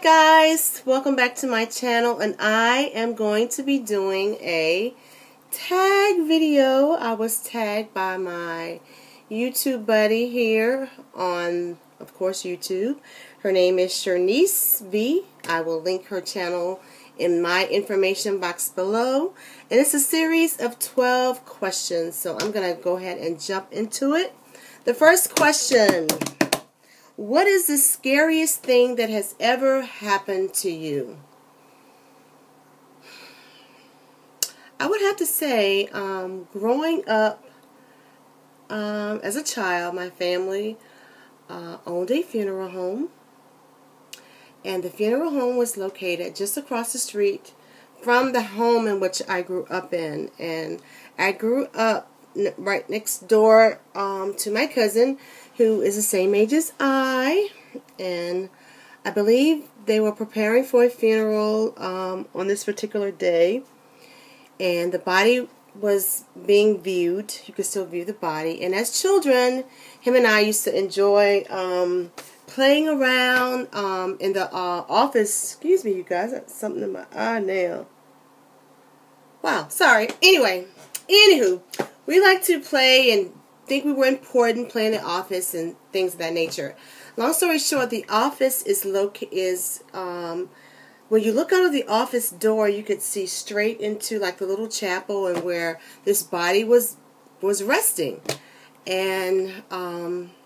guys, welcome back to my channel, and I am going to be doing a tag video. I was tagged by my YouTube buddy here on, of course, YouTube. Her name is Shernice V. I will link her channel in my information box below, and it's a series of 12 questions, so I'm going to go ahead and jump into it. The first question: what is the scariest thing that has ever happened to you? I would have to say, growing up as a child, my family owned a funeral home. And the funeral home was located just across the street from the home in which I grew up in. And I grew up right next door to my cousin, who is the same age as I, and I believe they were preparing for a funeral on this particular day, and the body was being viewed. You could still view the body, and as children, him and I used to enjoy playing around in the office. Excuse me, you guys, that's something in my eye now. Wow, sorry. Anywho, we like to play and think we were important, playing in the office and things of that nature. Long story short, the office is when you look out of the office door, you could see straight into like the little chapel and where this body was resting. And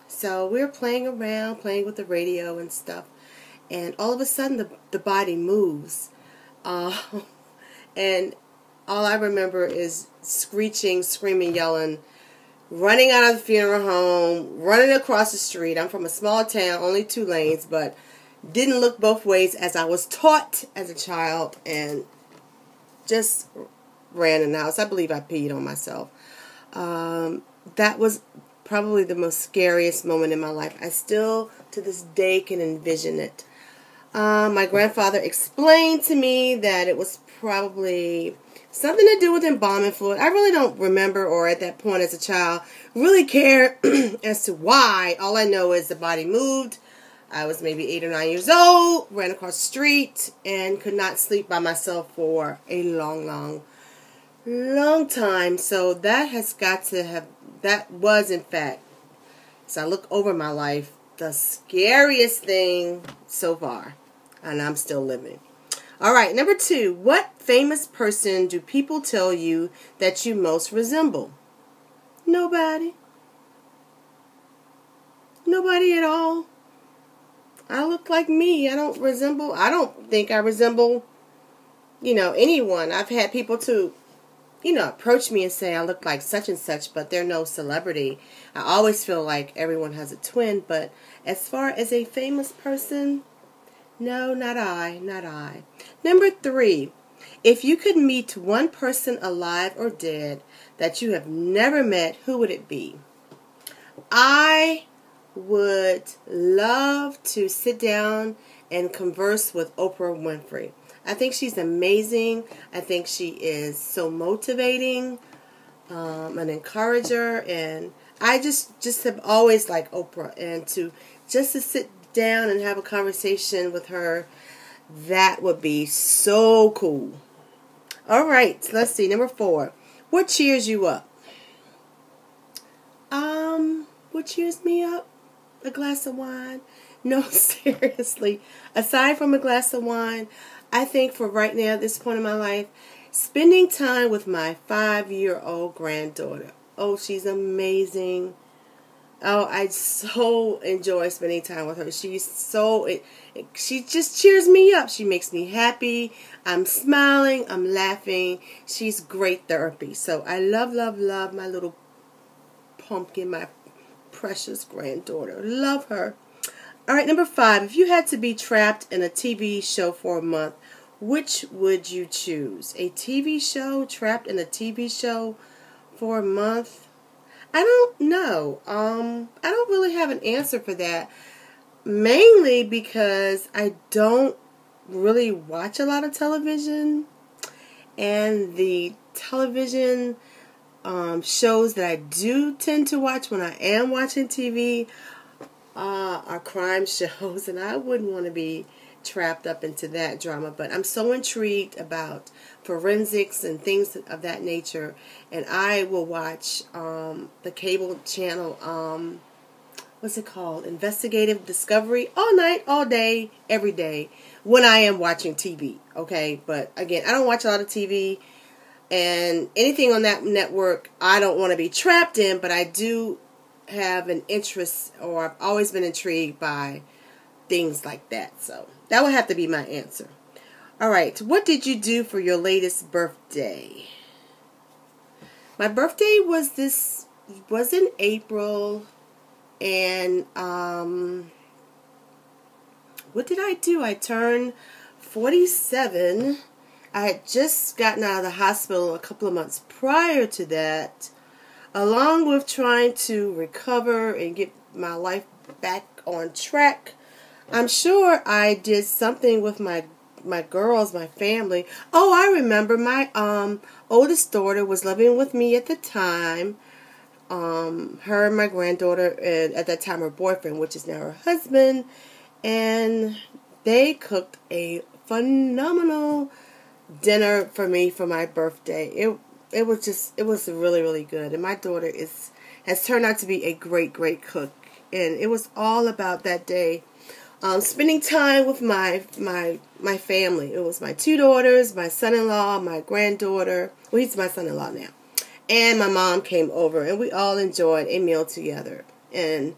so we were playing around, playing with the radio and stuff, and all of a sudden the body moves, and all I remember is screeching, screaming, yelling, running out of the funeral home, running across the street. I'm from a small town, only 2 lanes, but didn't look both ways as I was taught as a child, and just ran in the house. I believe I peed on myself. That was probably the most scariest moment in my life. I still, to this day, can envision it. My grandfather explained to me that it was probably something to do with embalming fluid. I really don't remember, or at that point as a child, really care as to why. All I know is the body moved. I was maybe 8 or 9 years old, ran across the street, and could not sleep by myself for a long time. So that has got to have, that was in fact, as I look over my life, the scariest thing so far. And I'm still living. Alright, number 2. What famous person do people tell you that you most resemble? Nobody. Nobody at all. I look like me. I don't think I resemble, anyone. I've had people to, approach me and say I look like such and such, but they're no celebrity. I always feel like everyone has a twin, but as far as a famous person, no, not I. Number 3, if you could meet one person alive or dead that you have never met, who would it be? I would love to sit down and converse with Oprah Winfrey. I think she's amazing. I think she is so motivating, an encourager, and I just have always liked Oprah, and to sit down and have a conversation with her, that would be so cool. Alright, let's see. Number 4. What cheers you up? What cheers me up? A glass of wine? No, seriously. Aside from a glass of wine, I think for right now, at this point in my life, spending time with my 5-year-old granddaughter. Oh, she's amazing. Oh, I so enjoy spending time with her. She just cheers me up. She makes me happy. I'm smiling. I'm laughing. She's great therapy. So I love my little pumpkin, my precious granddaughter. Love her. All right, number 5. If you had to be trapped in a TV show for a month, which would you choose? A TV show? Trapped in a TV show for a month? I don't know. I don't really have an answer for that. Mainly because I don't really watch a lot of television. And the television shows that I do tend to watch when I am watching TV are crime shows. And I wouldn't want to be trapped up into that drama. But I'm so intrigued about forensics and things of that nature. And I will watch the cable channel, what's it called? Investigative Discovery all night, all day, every day when I am watching TV. Okay, but again, I don't watch a lot of TV. And anything on that network, I don't want to be trapped in, but I do have an interest, or I've always been intrigued by things like that. So that would have to be my answer. All right, what did you do for your latest birthday? My birthday was in April, and what did I do? I turned 47. I had just gotten out of the hospital a couple of months prior to that, along with trying to recover and get my life back on track. I'm sure I did something with my girls, my family. Oh, I remember my oldest daughter was living with me at the time. Her and my granddaughter, and at that time her boyfriend, which is now her husband, and they cooked a phenomenal dinner for me for my birthday. It was really, really good. And my daughter has turned out to be a great cook. And it was all about that day, spending time with my family. It was my two daughters, my son-in-law, my granddaughter. Well, he's my son-in-law now. And my mom came over, and we all enjoyed a meal together. And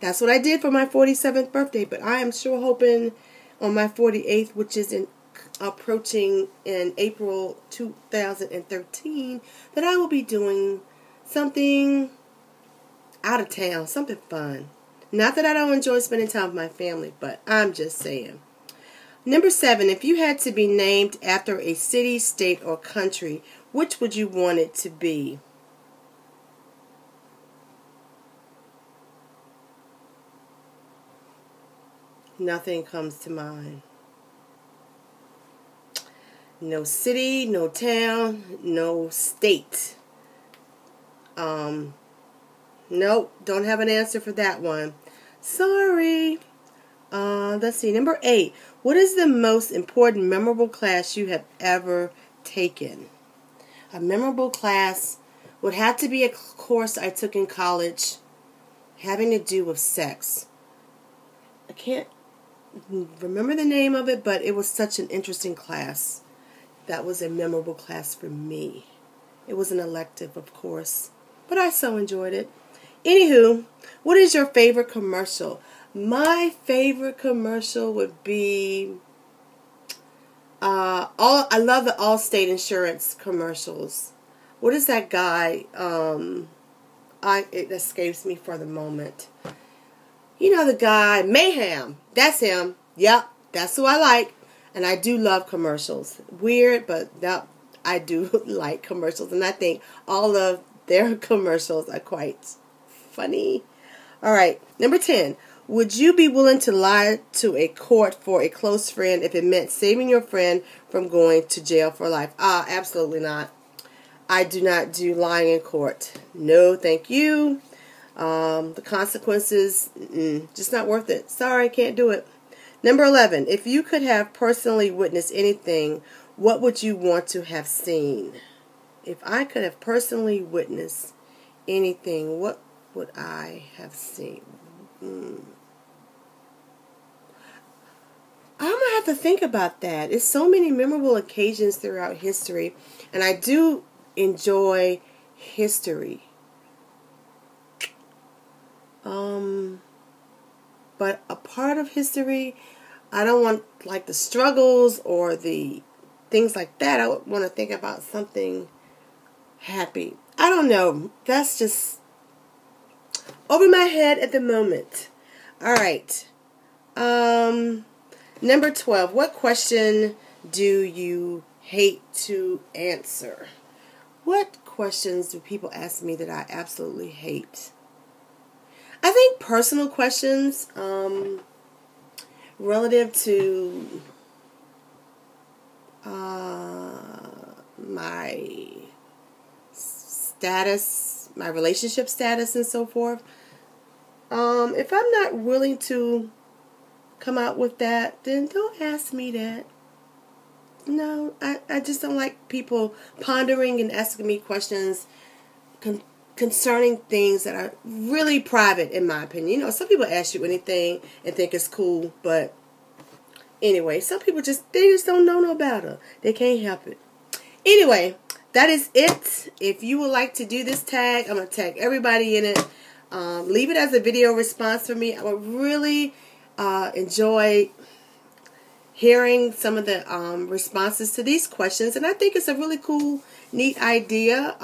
that's what I did for my 47th birthday. But I am sure hoping on my 48th, which is approaching in April 2013, that I will be doing something out of town, something fun. Not that I don't enjoy spending time with my family, but I'm just saying. Number 7, if you had to be named after a city, state, or country, which would you want it to be? Nothing comes to mind. No city, no town, no state. Nope, don't have an answer for that one. Sorry. Let's see. Number 8. What is the most important memorable class you have ever taken? A memorable class would have to be a course I took in college having to do with sex. I can't remember the name of it, but it was such an interesting class. That was a memorable class for me. It was an elective, of course, but I so enjoyed it. Anywho, what is your favorite commercial? My favorite commercial would be I love the Allstate insurance commercials. What is that guy? It escapes me for the moment. You know the guy, Mayhem. That's him. Yep, that's who I like. And I do love commercials. Weird, but I do like commercials. And I think all of their commercials are quite funny. All right, number 10. Would you be willing to lie to a court for a close friend if it meant saving your friend from going to jail for life? Absolutely not. I do not do lying in court. No, thank you. The consequences, just not worth it. Sorry, can't do it. Number 11. If you could have personally witnessed anything, what would you want to have seen? If I could have personally witnessed anything, what would I have seen? I'm going to have to think about that. It's so many memorable occasions throughout history, and I do enjoy history. But a part of history, I don't want like the struggles or the things like that. I would want to think about something happy. I don't know. That's just over my head at the moment. All right. Number 12. What question do you hate to answer? What questions do people ask me that I absolutely hate? I think personal questions, relative to my status, my relationship status and so forth. If I'm not willing to come out with that, then don't ask me that. No, I just don't like people pondering and asking me questions concerning things that are really private, in my opinion. You know, some people ask you anything and think it's cool, but anyway, some people they just don't know no better. They can't help it. Anyway, that is it. If you would like to do this tag, I'm going to tag everybody in it. Leave it as a video response for me. I would really enjoy hearing some of the responses to these questions. And I think it's a really cool, neat idea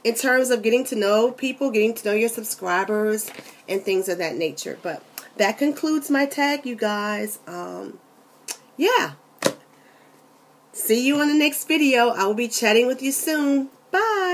in terms of getting to know people, getting to know your subscribers, and things of that nature. But that concludes my tag, you guys. Yeah. See you on the next video. I will be chatting with you soon. Bye.